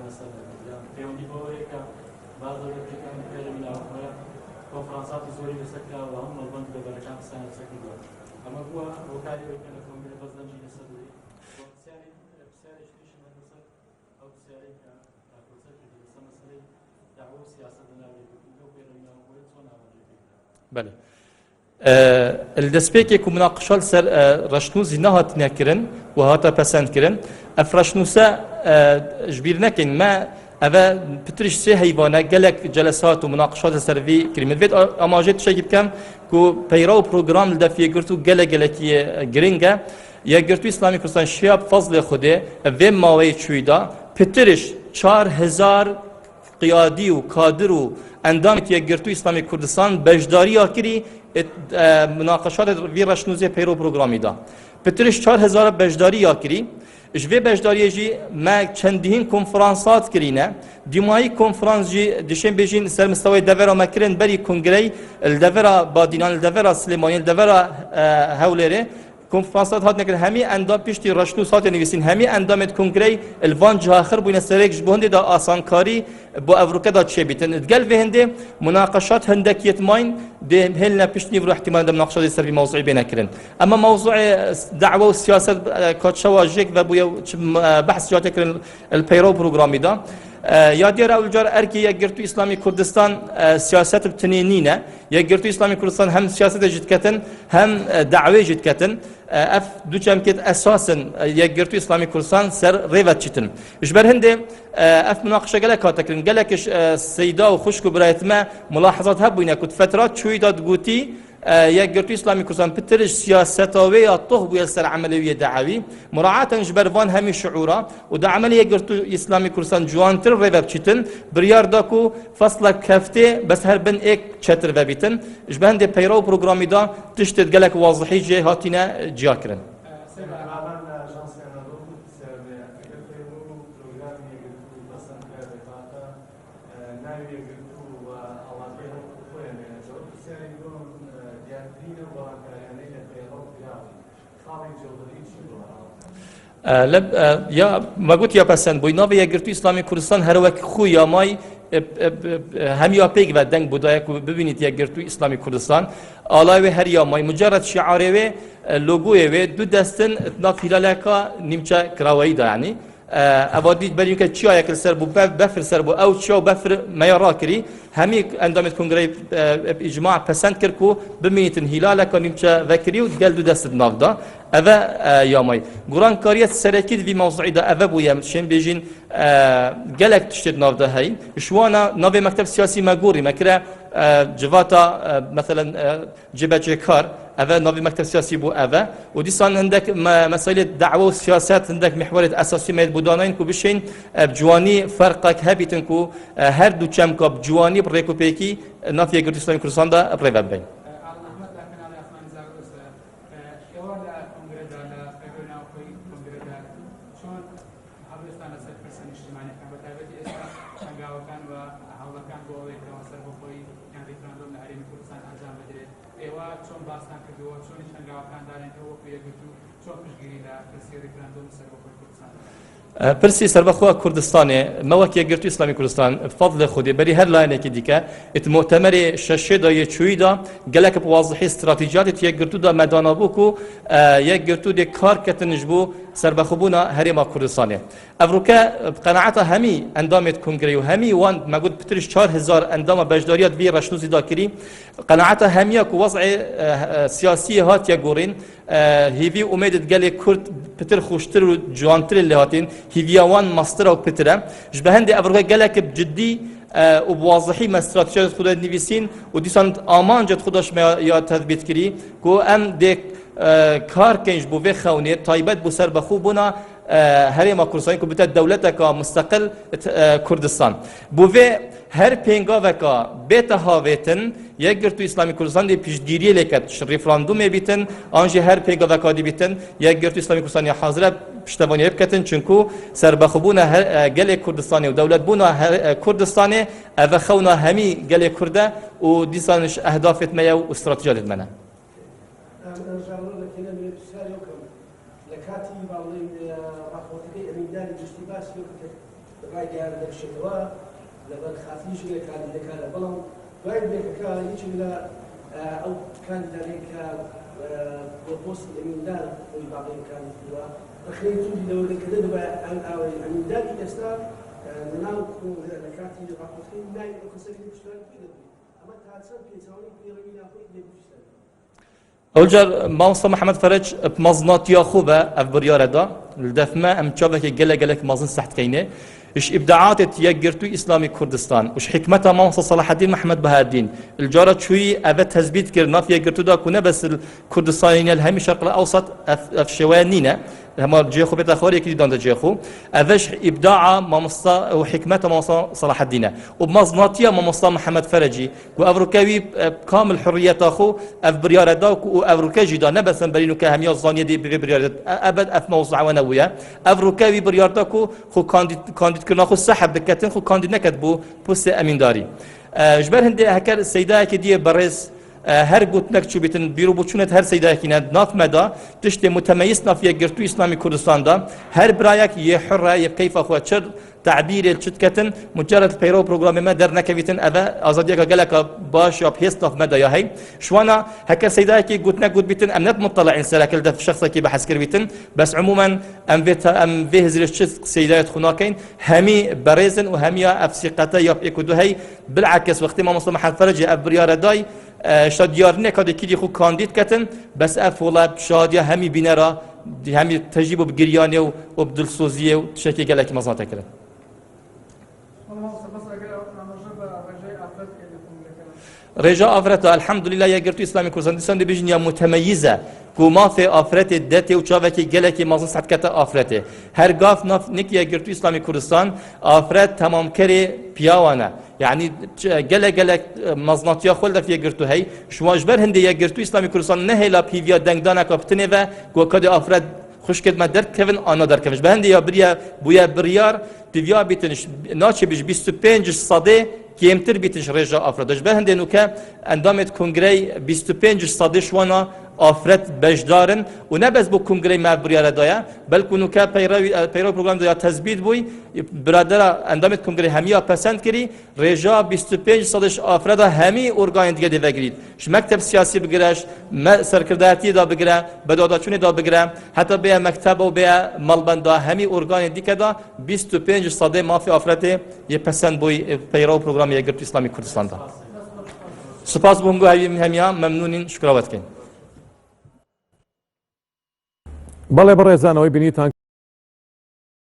مثلا پیوندی باوری که بعض دولتی که می‌کنیم ناخواه کنفرانسات زوری بسکه و هم نبند به برکات سعی سکه دار. اما هو وکالی وکیل کمیته بازنجی نسبی. بسیاری شیش مدرسه أو بسیاری که پروسه که درس مسئله دعوت سیاست ناوی دو پیرامون آموزش و نوازی. بله. الدسبيك يكون مناقشة سر رشنوز نهات نكرن وهاتا بسند كرن افرشنوسا جبيرنا كن ما أبا بترش سه هيوانا جلك جلسات ومناقشات سرفي كلمة فيت أماجت شيء كم كو بيراو برنامج لدفي قرتو جلكي جرينجا يا قرتو إسلامي كرستان شياب فضل خده في ماوي شويدا بترش 4000 قيادي وكادر وأندامت يا قرتو إسلامي كردستان بجداري أكري مناقشات في رشنوزي بيرو برنامج دا بترش 4000 بجداري أكري جوی بجداری جی ما چندین کنفرانسات کرینه دیمایی کنفرانس جی دشم بجین سر مستوی دورا مکرن بری کنگره الدورا بادینان الدورا سلیمانی الدورا هولره کنفرانسات هات نکرد همی اندام پیشتی رشنوس هات نویسین همی اندامت کنگره الوان جاخر بوین سرک جبهنده دا آسانکاری با افریقا دا چه بیتن ادگل به هنده مناقشات هندکیت ماین ده هلنا پیشتی ورو احتمال ده مناقشات سر بی موضوعی بینکرن اما موضوع دعوه و سیاست کاتشوا جک و بویا بحث جات کردن الپیرو برنامه دا یادی را اولجار ارکی یک گرتو اسلامی کردستان سیاست بتنینینه یک گرتو اسلامی کردستان هم سیاست جد کتن هم دعوه جد کتن اف دو جمعیت اساسا یک گرتو اسلامی کردستان سر ریوت چتن جبر هنده اف مناقشه گله کاتکرین گله کش سیدا و خشک و برایت ما ملاحظات هبوینه کد فترات شوی داد گوتی یک گرتو اسلامی کردستان بترش سیاستاوی طه بوی سر عملیه دعوی مراعاة جبروان همی شعورا و دا عملیه گرتو اسلامی کردستان جوانتر ریوت چتن بریار داکو فصل کفته بس هر بن ایک چتر و بیتن جبهنده پیرو برنامه دا تشتد گلک واضحی جه هاتینا جاکرن لب یا ما قلت یا پسند بوینا و یا گرتو اسلامی کردستان هر وقت خویا مای هم یا پیگ و دنگ بودای که ببینید یا گرتو اسلامی کردستان آلای هر یا مای مجرد شعاره و لوگوی و دو دستن ناف هلاکا نیمچه کراوی دا یعنی اوادید بریم که چی آیا کل سر بو بفر سر بو او چی بفر میارا کری همی اندامت کنگره اجماع پسند کرد کو ببینید هلاکا نیمچه وکری و گل دو دست ناف دا أبا يامي قران كاريات سركيد في موضوع ده أبا بويا شين بيجين جلك تشتد ناف ده هاي شوانا ناف مكتب سياسي ماجوري مكرا جواتا مثلا جبا جكار أبا ناف مكتب سياسي بو أبا وديسان عندك مسائل دعوة والسياسات عندك محور أساسي ما بدانين كو بشين بجواني فرقك هبيتن كو هر دو كم كاب جواني بريكو بيكي ناف يقدر يسلم كرسان ده بريباب بين پرسی سربخوا کردستانه موقع گرتو اسلامی کردستان فضل خودی بری هر لاینه کی دیگه ات مؤتمر ششه دای چوی دا گلک بواضحی استراتژیات تی گرتو دا مدانا بو کو یک گرتو دی کار کتنجبو سربخوبونا هرما کردستانه افریقا قناعتها همی اندامت کنگره و همی وان ما قلت بترش 4000 اندام بجداریات وی رشنوزی داکری قناعتها همیا کو وضع سیاسی هات یا گورین هیوی امید گله کرد پتر خوشتر و جوانتر اللي هاتين هيفياوان ماستر او بترا جبهند افريقيا قالك بجدي وبواضحي ما استراتيجيات خدای نویسین و دیسان آمانجت خودش ما یا تثبیت کری کو ام دک کار کنج بو و خونی تایبت بو سر بخوبونا هرما کردستان کو بتا دولتک مستقل کردستان بو و هر پنگا وکا بیت هاویتن یک گرتو اسلامی کردستان دی پیشگیری لکت ریفراندوم بیتن آنجی هر پنگا وکا دی بیتن یک گرتو اسلامی کردستان حاضر پشتوانی بکتن چونکو سر بخوبونا گل کردستانی و دولت بونا کردستانی و خونا همی گل کرده و دیسانش اهدافت میا و استراتژیات منه ڕای دیار دەکشێتەوە لەبەر خاتری ژێرەکانی دەکاتە بەڵام دوای بێکەکە هیچ لە ئەو کاندیدانەی کە بۆ پۆستی ئەمیندار خۆی باقیەکانی کردووە بەخێی توندی لەوە دەکردە دەبێ ئەمینداری ئێستا لەناو لە کاتی ڕاپۆرتکردنی ناوی ئەو کەسەی پشتیوانی پێ دەبێت ئەمە تا چەند پێچاوەی پێڕەوی ناخۆی دەبیستە ئەوجار مامۆستا محەممەد فەرج مەزناتیا خوبە ئەف بڕیارەدا دەفمە ئەم چاوێکی gelek مەزن سەحتکەینێ إيش إبداعات يجرتو إسلامي كردستان وش حكمتها ماموستا صلاح الدين محمد بهادين الجارة شوي أبى تثبيت كرنا في يجرتو دا كنا بس الكردستانيين الهمي الشرق الأوسط في شوانينا هم جيخو بيت أخوار يكيد دان جيخو أفش إبداع ماموستا وحكمتها ماموستا صلاح الدين وبمزناتيا ماموستا محمد فرجي وأفريقيا كامل حرية أخو أف بريارة دا وأفريقيا جدا نبس برينو كهمية الزانية دي بريارة أبد أف موضوع ونوية أفريقيا بريارة دا خو كانديد كنا خو سحب دكتن خو كانديد نكتبو بوست أمين داري جبر هندي هكر السيدة كديه برز هر قلت لك شو بيتن بيرو بوشونت هر سيدة كنا ناف مدا تشتي متميز نافية جرتو إسلامي كردستان دا هر برايك يحرة يبكيف أخوة شر تعبير الشتكتن مجرد البيرو برنامج ما در نكبيتن أبا أزاديك جالك باش يا بحيث ناف مدا يا هي شوانا هكا سيدة كي قلت لك قلت بيتن أم نت مطلع إنسان كل ده في شخص كي بحس كربيتن بس عموما أم في هزر الشت سيدات خناكين همي بريزن وهميا أفسقته يا بيكودو هي بالعكس وقت ما مصطفى محمد فرج أبريار داي شاديارنه كده كيدي خو كانديد كتن بس أفولا شادية همي بينرا همي تجيبه بجريانه وبدلسوزيه وشكل جالك مزنات كده رجاء أفرته الحمد لله يا جرتو إسلامي كردستان دي بيجنيا متميزة كوما في أفرته دته وشافك جالك مزن سعد كتا أفرته هر قاف نف نك يا جرتو إسلامي كردستان أفرت تمام كري بياوانا يعني جالك مزناتيا خلدا في جرتو هي شو أجبر هندي يا جرتو إسلامي كردستان نهلا بيفيا دعنا كابتنه و كده أفرت خوش كد ما در كفن أنا در كفنش بهندي يا بريا بويا بريار بيفيا بيتنش ناتش بيج 25 صدى كيمتر بيتنش رجاء أفراد جبه هندي نوكا اندامت كونغري 25 صدى شوانا أفراد بجدارن ونبز بو كونغري ما بريار دايا بل كونوكا بيرو برنامج دايا تثبيت بوي برادر اندامت كونغري هميا پسند كري رجاء 25 صدى أفراد همي أورگان دیگه دیوگرید ش مکتب سیاسی بگیرش سرکرداتی دا بگیره بدادچونی دا بگیره حتی به مکتب و به مالبند دا همي أورگان دیگه دا 25 صدى ما في أفراد يه پسند بوي بيرو برنامج يجرت إسلامي كردستان دا سپاس بونگو هميا ممنونين شكرا واتكين بەڵێ بەڕێزانەوەی بینیتان